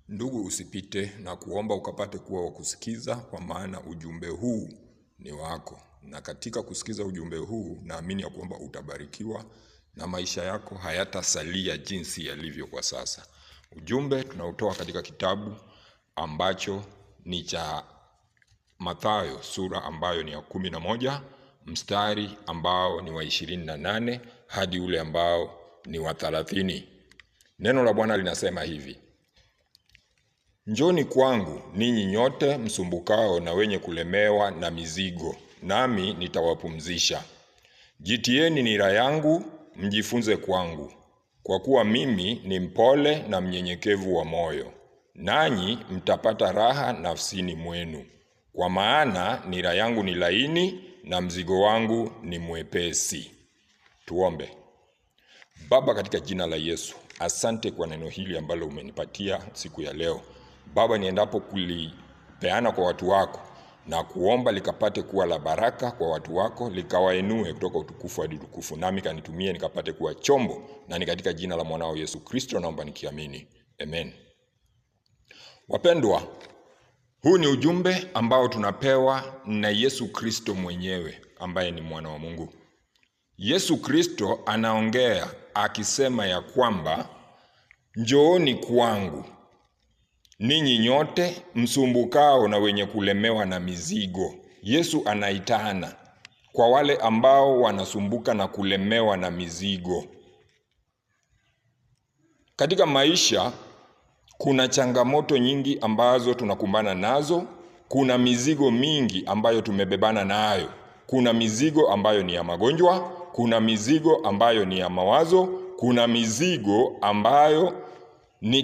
Ndugu, usipite na kuomba ukapate kuwa wa kusikiza, kwa maana ujumbe huu ni wako. Na katika kusikiza ujumbe huu, naamini ya kwamba utabarikiwa na maisha yako hayatasalia jinsi yalivyo kwa sasa. Ujumbe tunautoa katika kitabu ambacho ni cha Mathayo, sura ambayo ni ya 11, mstari ambao ni wa 28 hadi ule ambao ni wa 30. Neno la Bwana linasema hivi: Njoni kwangu ninyi nyote msumbukao na wenye kulemewa na mizigo, nami nitawapumzisha. Jitieni nira yangu, mjifunze kwangu, kwa kuwa mimi ni mpole na mnyenyekevu wa moyo, nanyi mtapata raha nafsini mwenu, kwa maana nira yangu ni laini na mzigo wangu ni mwepesi. Tuombe. Baba, katika jina la Yesu, asante kwa neno hili ambalo umenipatia siku ya leo. Baba, niendapo kulipeana kwa watu wako na kuomba likapate kuwa la baraka kwa watu wako, likawainue kutoka utukufu hadi utukufu, nami kanitumie nikapate kuwa chombo, na ni katika jina la mwanao Yesu Kristo naomba nikiamini. Amen. Wapendwa, huu ni ujumbe ambao tunapewa na Yesu Kristo mwenyewe ambaye ni mwana wa Mungu. Yesu Kristo anaongea akisema ya kwamba njooni kwangu ninyi nyote msumbukao na wenye kulemewa na mizigo. Yesu anaitana kwa wale ambao wanasumbuka na kulemewa na mizigo. Katika maisha kuna changamoto nyingi ambazo tunakumbana nazo, kuna mizigo mingi ambayo tumebebana nayo. Kuna mizigo ambayo ni ya magonjwa, kuna mizigo ambayo ni ya mawazo, kuna mizigo ambayo ni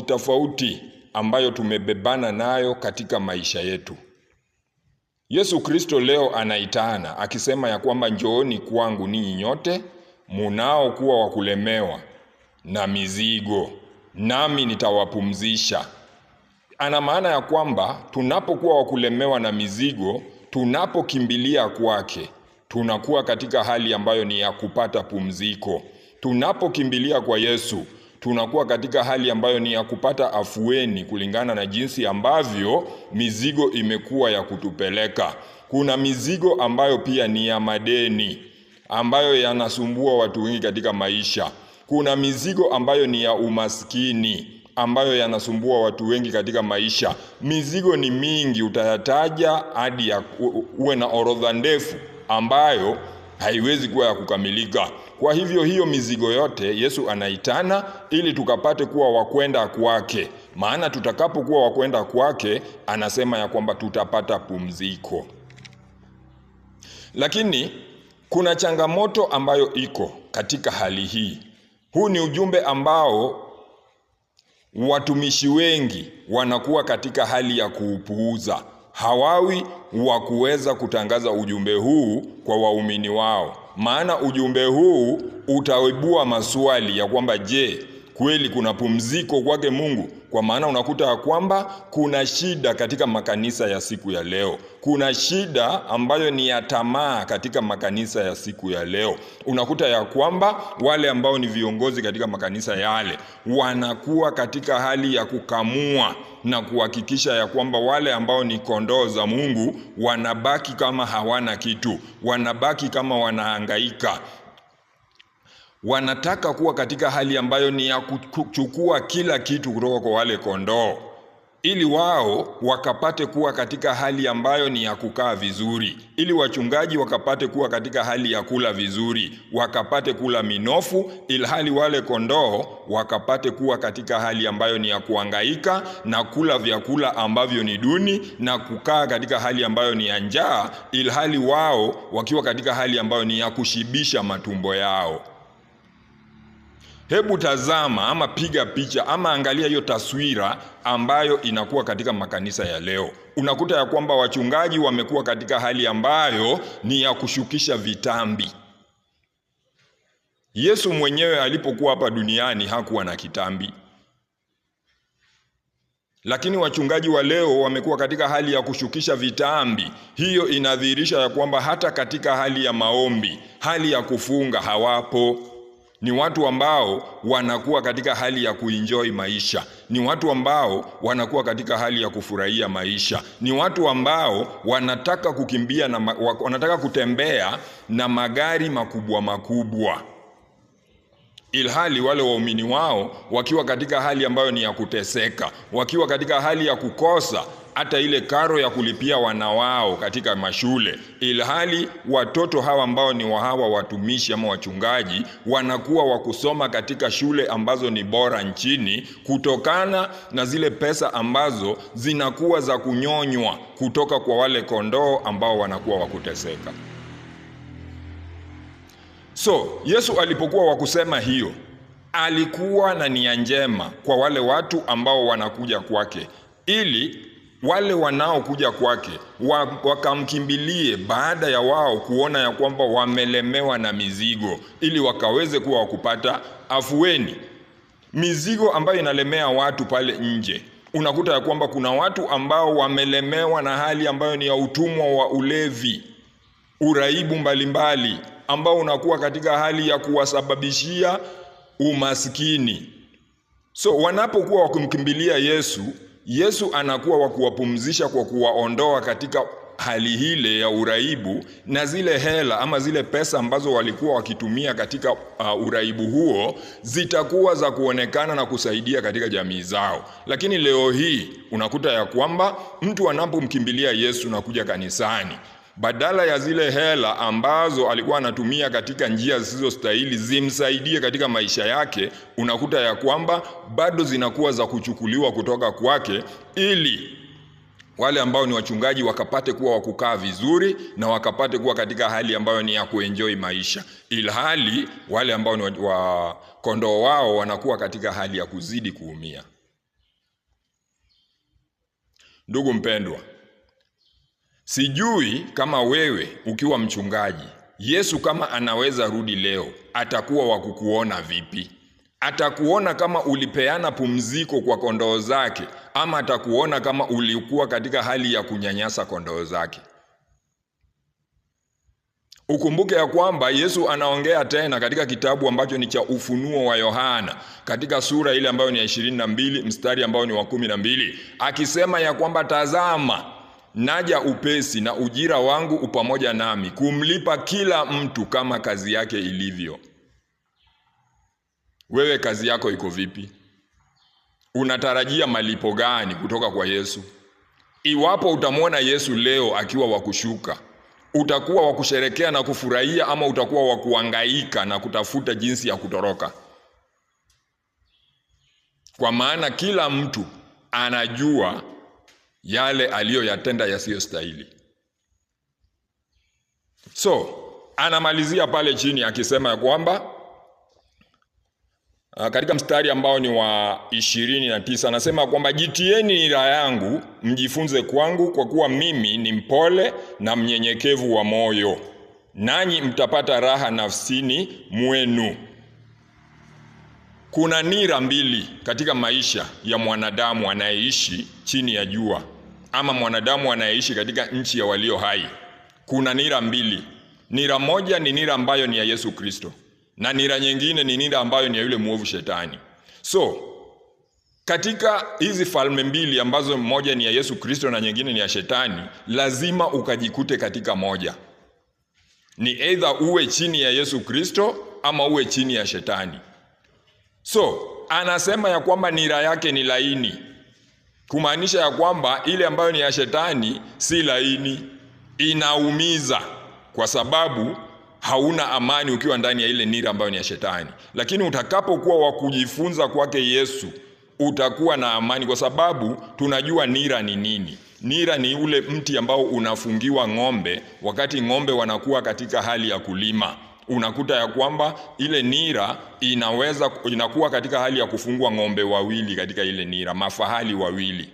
tofauti ambayo tumebebana nayo katika maisha yetu. Yesu Kristo leo anaitana akisema ya kwamba njooni kwangu ninyi nyote munao kuwa wa kulemewa na mizigo, nami nitawapumzisha. Ana maana ya kwamba tunapokuwa wa kulemewa na mizigo, tunapokimbilia kwake, tunakuwa katika hali ambayo ni ya kupata pumziko. Tunapokimbilia kwa Yesu, tunakuwa katika hali ambayo ni ya kupata afueni kulingana na jinsi ambavyo mizigo imekuwa ya kutupeleka. Kuna mizigo ambayo pia ni ya madeni ambayo yanasumbua watu wengi katika maisha. Kuna mizigo ambayo ni ya umaskini ambayo yanasumbua watu wengi katika maisha. Mizigo ni mingi, utayataja hadi ya uwe na orodha ndefu ambayo haiwezi kuwa ya kukamilika. Kwa hivyo hiyo mizigo yote Yesu anaitana ili tukapate kuwa wakwenda kwake. Maana tutakapokuwa wakwenda kwake, anasema ya kwamba tutapata pumziko. Lakini kuna changamoto ambayo iko katika hali hii. Huu ni ujumbe ambao watumishi wengi wanakuwa katika hali ya kuupuuza. Hawawi wa kuweza kutangaza ujumbe huu kwa waumini wao. Maana ujumbe huu utaibua maswali ya kwamba je, kweli kuna pumziko kwake Mungu? Kwa maana unakuta ya kwamba kuna shida katika makanisa ya siku ya leo. Kuna shida ambayo ni ya tamaa katika makanisa ya siku ya leo. Unakuta ya kwamba wale ambao ni viongozi katika makanisa yale wanakuwa katika hali ya kukamua na kuhakikisha ya kwamba wale ambao ni kondoo za Mungu wanabaki kama hawana kitu, wanabaki kama wanahangaika. Wanataka kuwa katika hali ambayo ni ya kuchukua kila kitu kutoka kwa wale kondoo, ili wao wakapate kuwa katika hali ambayo ni ya kukaa vizuri, ili wachungaji wakapate kuwa katika hali ya kula vizuri, wakapate kula minofu, ilhali wale kondoo wakapate kuwa katika hali ambayo ni ya kuhangaika na kula vyakula ambavyo ni duni na kukaa katika hali ambayo ni ya njaa, ilhali wao wakiwa katika hali ambayo ni ya kushibisha matumbo yao. Hebu tazama ama piga picha ama angalia hiyo taswira ambayo inakuwa katika makanisa ya leo. Unakuta ya kwamba wachungaji wamekuwa katika hali ambayo ni ya kushukisha vitambi. Yesu mwenyewe alipokuwa hapa duniani hakuwa na kitambi. Lakini wachungaji wa leo wamekuwa katika hali ya kushukisha vitambi. Hiyo inadhihirisha ya kwamba hata katika hali ya maombi, hali ya kufunga hawapo. Ni watu ambao wanakuwa katika hali ya kuenjoy maisha. Ni watu ambao wanakuwa katika hali ya kufurahia maisha. Ni watu ambao wanataka kukimbia na wanataka kutembea na magari makubwa makubwa. Ilhali wale waumini wao wakiwa katika hali ambayo ni ya kuteseka, wakiwa katika hali ya kukosa hata ile karo ya kulipia wana wao katika mashule. Ilhali watoto hawa ambao ni hawa watumishi ama wachungaji wanakuwa wakusoma katika shule ambazo ni bora nchini, kutokana na zile pesa ambazo zinakuwa za kunyonywa kutoka kwa wale kondoo ambao wanakuwa wakuteseka. So, Yesu alipokuwa wakusema hiyo, alikuwa na nia njema kwa wale watu ambao wanakuja kwake, ili wale wanaokuja kwake wakamkimbilie baada ya wao kuona ya kwamba wamelemewa na mizigo, ili wakaweze kuwa wakupata afueni. Mizigo ambayo inalemea watu pale nje, unakuta ya kwamba kuna watu ambao wamelemewa na hali ambayo ni ya utumwa wa ulevi, uraibu mbalimbali, ambao unakuwa katika hali ya kuwasababishia umaskini. So wanapokuwa wakimkimbilia Yesu, Yesu anakuwa wakuwapumzisha kwa kuwaondoa katika hali hile ya uraibu, na zile hela ama zile pesa ambazo walikuwa wakitumia katika uraibu huo zitakuwa za kuonekana na kusaidia katika jamii zao. Lakini leo hii unakuta ya kwamba mtu anapomkimbilia Yesu na kuja kanisani, badala ya zile hela ambazo alikuwa anatumia katika njia zisizostahili zimsaidie katika maisha yake, unakuta ya kwamba bado zinakuwa za kuchukuliwa kutoka kwake, ili wale ambao ni wachungaji wakapate kuwa wakukaa vizuri na wakapate kuwa katika hali ambayo ni ya kuenjoy maisha, ilhali wale ambao ni kondoo wao wanakuwa katika hali ya kuzidi kuumia. Ndugu mpendwa, sijui kama wewe ukiwa mchungaji, Yesu kama anaweza rudi leo, atakuwa wakukuona vipi? Atakuona kama ulipeana pumziko kwa kondoo zake, ama atakuona kama ulikuwa katika hali ya kunyanyasa kondoo zake? Ukumbuke ya kwamba Yesu anaongea tena katika kitabu ambacho ni cha Ufunuo wa Yohana, katika sura ile ambayo ni ya 22 mstari ambao ni wa 12, akisema ya kwamba tazama, naja upesi na ujira wangu upamoja nami, kumlipa kila mtu kama kazi yake ilivyo. Wewe kazi yako iko vipi? Unatarajia malipo gani kutoka kwa Yesu? Iwapo utamwona Yesu leo akiwa wakushuka, utakuwa wakusherekea na kufurahia, ama utakuwa wakuhangaika na kutafuta jinsi ya kutoroka? Kwa maana kila mtu anajua yale aliyoyatenda yasiyostahili. So, anamalizia pale chini akisema ya kwamba katika mstari ambao ni wa 29 anasema kwamba jitieni nira yangu, mjifunze kwangu, kwa kuwa mimi ni mpole na mnyenyekevu wa moyo, nanyi mtapata raha nafsini mwenu. Kuna nira mbili katika maisha ya mwanadamu anayeishi chini ya jua, ama mwanadamu anayeishi katika nchi ya walio hai. Kuna nira mbili. Nira moja ni nira ambayo ni ya Yesu Kristo, na nira nyingine ni nira ambayo ni ya yule muovu Shetani. So, katika hizi falme mbili ambazo moja ni ya Yesu Kristo na nyingine ni ya Shetani, lazima ukajikute katika moja. Ni either uwe chini ya Yesu Kristo ama uwe chini ya Shetani. So, anasema ya kwamba nira yake ni laini, kumaanisha ya kwamba ile ambayo ni ya Shetani si laini, inaumiza, kwa sababu hauna amani ukiwa ndani ya ile nira ambayo ni ya Shetani. Lakini utakapokuwa wa kujifunza kwake Yesu, utakuwa na amani, kwa sababu tunajua nira ni nini. Nira ni ule mti ambao unafungiwa ng'ombe wakati ng'ombe wanakuwa katika hali ya kulima. Unakuta ya kwamba ile nira inakuwa katika hali ya kufungwa ng'ombe wawili katika ile nira, mafahali wawili.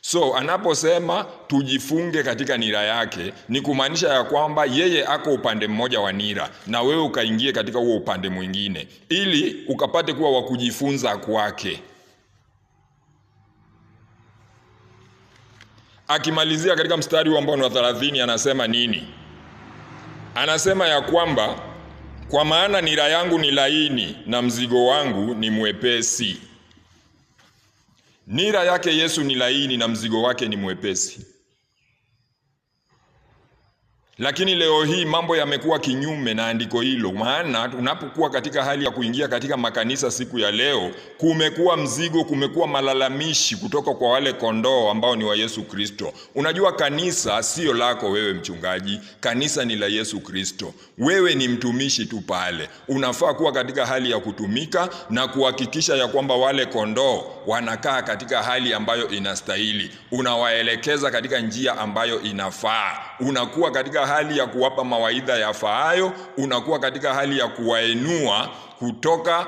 So anaposema tujifunge katika nira yake, ni kumaanisha ya kwamba yeye ako upande mmoja wa nira na wewe ukaingie katika huo upande mwingine, ili ukapate kuwa wa kujifunza kwake. Akimalizia katika mstari ambao ni wa 30 anasema nini? Anasema ya kwamba Kwa maana nira yangu ni laini na mzigo wangu ni mwepesi. Nira yake Yesu ni laini na mzigo wake ni mwepesi. Lakini leo hii mambo yamekuwa kinyume na andiko hilo. Maana tunapokuwa katika hali ya kuingia katika makanisa siku ya leo, kumekuwa mzigo, kumekuwa malalamishi kutoka kwa wale kondoo ambao ni wa Yesu Kristo. Unajua kanisa sio lako wewe mchungaji, kanisa ni la Yesu Kristo. Wewe ni mtumishi tu pale. Unafaa kuwa katika hali ya kutumika na kuhakikisha ya kwamba wale kondoo wanakaa katika hali ambayo inastahili. Unawaelekeza katika njia ambayo inafaa. Unakuwa katika hali ya kuwapa mawaidha yafaayo, unakuwa katika hali ya kuwainua kutoka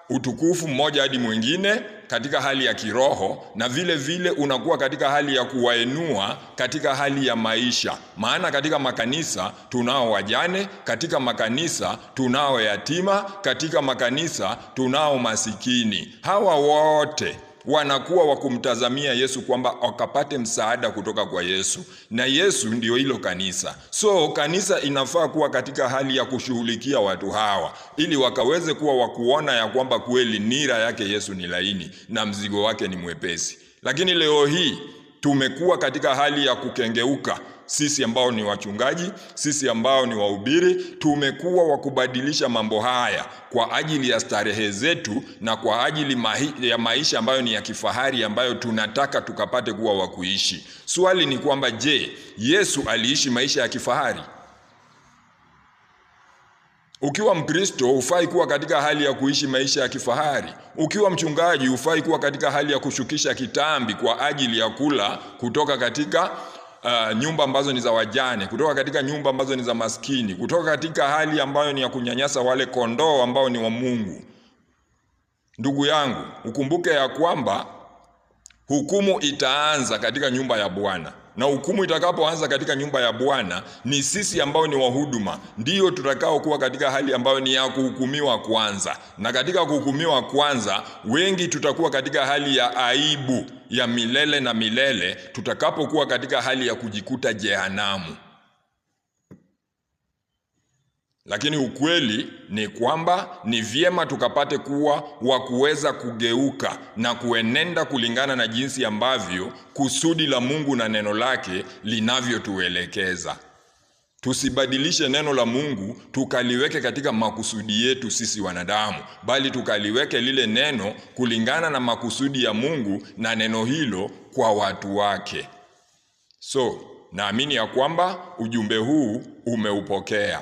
utukufu mmoja hadi mwingine katika hali ya kiroho, na vile vile unakuwa katika hali ya kuwainua katika hali ya maisha. Maana katika makanisa tunao wajane, katika makanisa tunao yatima, katika makanisa tunao masikini. Hawa wote wanakuwa wakumtazamia Yesu kwamba wakapate msaada kutoka kwa Yesu. Na Yesu ndio hilo kanisa. So kanisa inafaa kuwa katika hali ya kushughulikia watu hawa, ili wakaweze kuwa wakuona ya kwamba kweli nira yake Yesu ni laini na mzigo wake ni mwepesi. Lakini leo hii tumekuwa katika hali ya kukengeuka. Sisi ambao ni wachungaji, sisi ambao ni wahubiri, tumekuwa wakubadilisha mambo haya kwa ajili ya starehe zetu na kwa ajili ya maisha ambayo ni ya kifahari ambayo tunataka tukapate kuwa wakuishi. Swali ni kwamba je, Yesu aliishi maisha ya kifahari? Ukiwa Mkristo hufai kuwa katika hali ya kuishi maisha ya kifahari. Ukiwa mchungaji hufai kuwa katika hali ya kushukisha kitambi kwa ajili ya kula kutoka katika nyumba ambazo ni za wajane, kutoka katika nyumba ambazo ni za maskini, kutoka katika hali ambayo ni ya kunyanyasa wale kondoo ambao ni wa Mungu. Ndugu yangu, ukumbuke ya kwamba hukumu itaanza katika nyumba ya Bwana. Na hukumu itakapoanza katika nyumba ya Bwana, ni sisi ambao ni wahuduma ndio tutakao kuwa katika hali ambayo ni ya kuhukumiwa kwanza. Na katika kuhukumiwa kwanza, wengi tutakuwa katika hali ya aibu ya milele na milele, tutakapokuwa katika hali ya kujikuta jehanamu. Lakini ukweli ni kwamba ni vyema tukapate kuwa wa kuweza kugeuka na kuenenda kulingana na jinsi ambavyo kusudi la Mungu na neno lake linavyotuelekeza. Tusibadilishe neno la Mungu tukaliweke katika makusudi yetu sisi wanadamu, bali tukaliweke lile neno kulingana na makusudi ya Mungu na neno hilo kwa watu wake. So, naamini ya kwamba ujumbe huu umeupokea.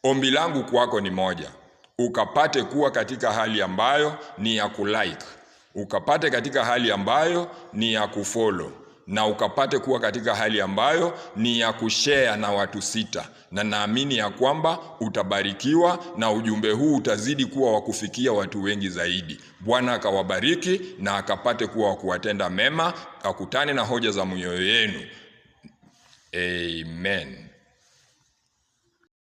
Ombi langu kwako ni moja: ukapate kuwa katika hali ambayo ni ya kulike, ukapate katika hali ambayo ni ya kufollow, na ukapate kuwa katika hali ambayo ni ya kushare na watu sita. Na naamini ya kwamba utabarikiwa na ujumbe huu utazidi kuwa wa kufikia watu wengi zaidi. Bwana akawabariki na akapate kuwa wa kuwatenda mema, akutane na hoja za mioyo yenu. Amen.